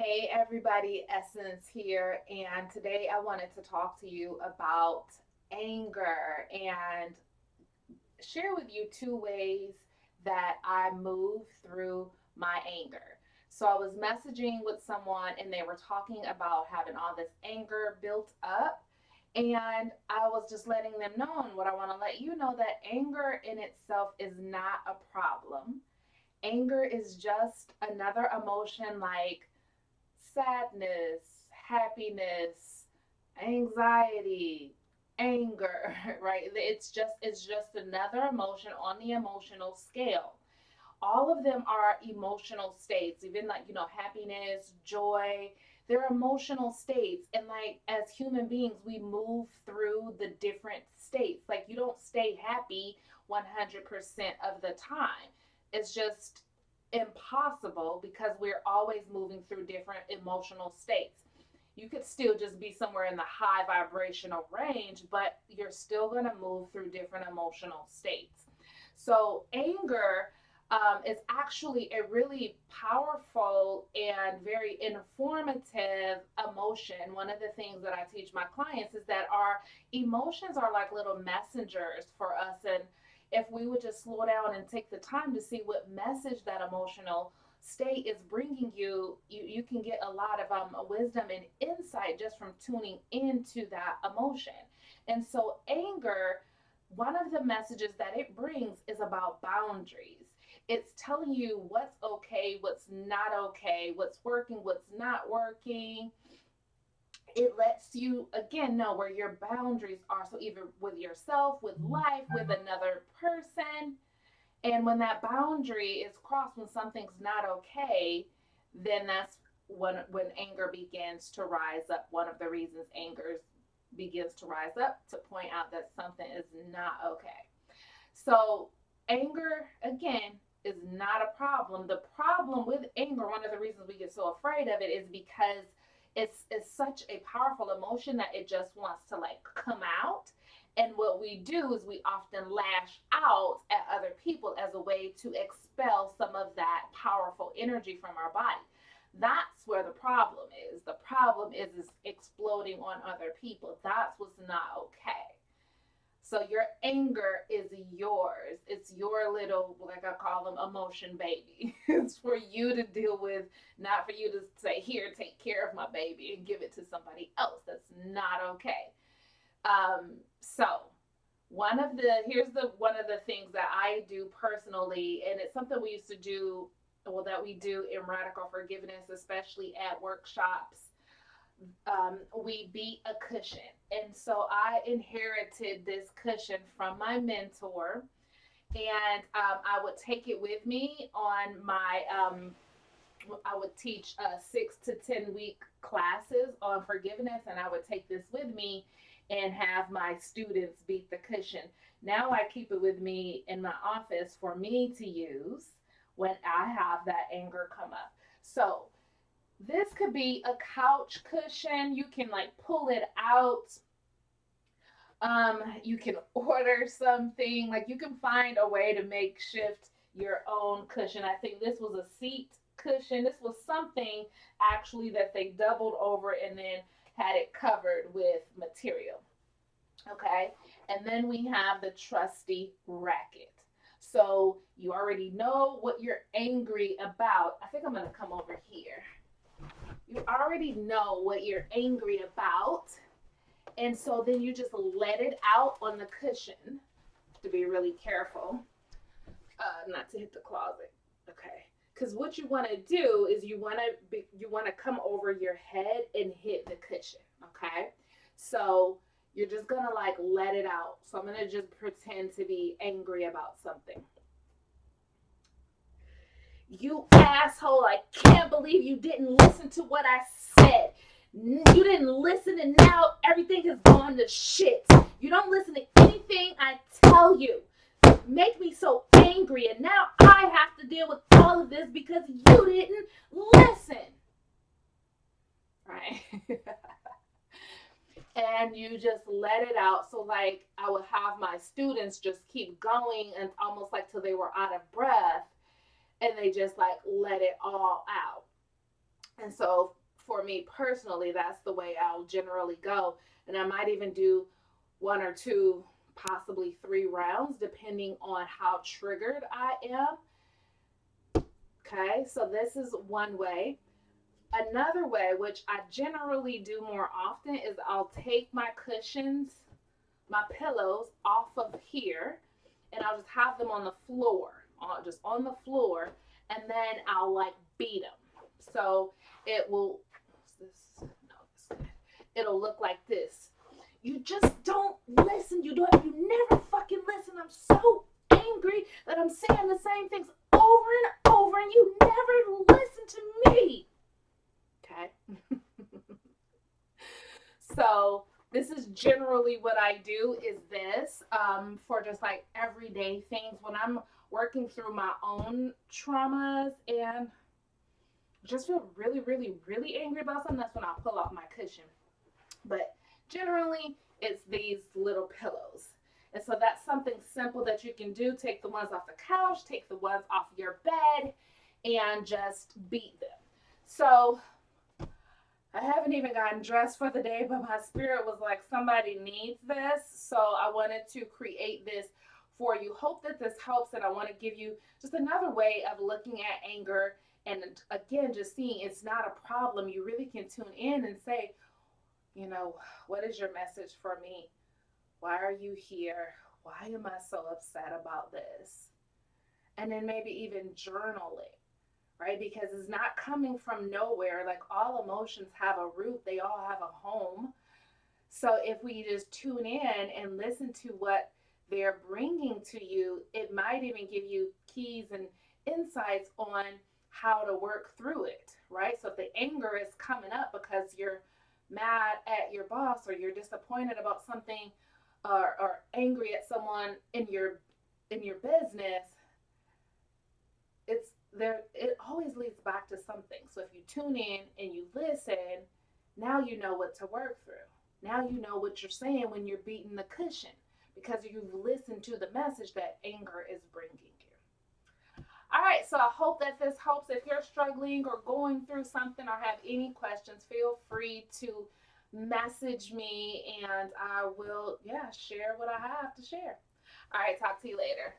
Hey everybody, Essence here, and today I wanted to talk to you about anger and share with you two ways that I move through my anger. So I was messaging with someone and they were talking about having all this anger built up, and I was just letting them know, and what I want to let you know, that anger in itself is not a problem. Anger is just another emotion like sadness, happiness, anxiety, anger, right? It's just another emotion on the emotional scale. All of them are emotional states, even like, happiness, joy, they're emotional states. And like as human beings, we move through the different states. Like you don't stay happy 100% of the time. It's just impossible because we're always moving through different emotional states. You could still just be somewhere in the high vibrational range, but you're still going to move through different emotional states. So, anger is actually a really powerful and very informative emotion. One of the things that I teach my clients is that our emotions are like little messengers for us. And if we would just slow down and take the time to see what message that emotional state is bringing you, you can get a lot of wisdom and insight just from tuning into that emotion. And so, anger, one of the messages that it brings is about boundaries. It's telling you what's okay, what's not okay, what's working, what's not working. It lets you again know where your boundaries are. So either with yourself, with life, with another person. And when that boundary is crossed, when something's not okay, then that's when anger begins to rise up. One of the reasons anger begins to rise up to point out that something is not okay. So anger again is not a problem. The problem with anger, one of the reasons we get so afraid of it, is because it's such a powerful emotion that it just wants to like come out. And what we do is we often lash out at other people as a way to expel some of that powerful energy from our body. That's where the problem is. The problem is exploding on other people. That's what's not okay. So your anger is yours. It's your little, like I call them, emotion baby. It's for you to deal with, not for you to say, here, take care of my baby and give it to somebody else. That's not okay. So one of the things that I do personally, and it's something we used to do, well, that we do in radical forgiveness, especially at workshops. We beat a cushion. And so I inherited this cushion from my mentor, and I would take it with me on my, I would teach 6 to 10 week classes on forgiveness, and I would take this with me and have my students beat the cushion. Now I keep it with me in my office for me to use when I have that anger come up. So this could be a couch cushion. You can like pull it out. You can order something. Like you can find a way to makeshift your own cushion. I think this was a seat cushion. This was something actually that they doubled over and then had it covered with material. Okay. And then we have the trusty racket. So you already know what you're angry about. I think I'm going to come over here. You already know what you're angry about. And so then you just let it out on the cushion. To be really careful not to hit the closet. Okay. Because what you want to do is you want to come over your head and hit the cushion. Okay. So you're just gonna like let it out. So I'm gonna just pretend to be angry about something. You asshole, I can't believe you didn't listen to what I said. You didn't listen, and now everything has gone to shit. You don't listen to anything I tell you. Make me so angry, and now I have to deal with all of this because you didn't listen. Right? And you just let it out. So, like, I would have my students just keep going and almost like till they were out of breath, and they just like let it all out. And so for me personally, that's the way I'll generally go. And I might even do one or two, possibly three rounds, depending on how triggered I am. Okay, so this is one way. Another way, which I generally do more often, is I'll take my cushions, my pillows off of here, and I'll just have them on the floor, just on the floor, and then I'll like beat them. So it will, this, no, this, it'll look like this. You just don't listen. You never fucking listen. I'm so angry that I'm saying the same things over and over, and you never listen to me. Okay. So this is generally what I do is this for just like everyday things when I'm working through my own traumas and just feel really, really, really angry about something. That's when I pull out my cushion. But generally, it's these little pillows. And so that's something simple that you can do. Take the ones off the couch, take the ones off your bed, and just beat them. So I haven't even gotten dressed for the day, but my spirit was like, somebody needs this. So I wanted to create this for you. Hope that this helps. And I want to give you just another way of looking at anger. And again, just seeing it's not a problem. You really can tune in and say, you know, what is your message for me? Why are you here? Why am I so upset about this? And then maybe even journal it, right? Because it's not coming from nowhere. Like all emotions have a root, they all have a home. So if we just tune in and listen to what they're bringing to you, it might even give you keys and insights on how to work through it, right? So if the anger is coming up because you're mad at your boss or you're disappointed about something or angry at someone in your business, it's there, it always leads back to something. So if you tune in and you listen, now you know what to work through. Now you know what you're saying when you're beating the cushion because you've listened to the message that anger is bringing you. All right, so I hope that this helps. If you're struggling or going through something or have any questions, feel free to message me and I will, yeah, share what I have to share. All right, talk to you later.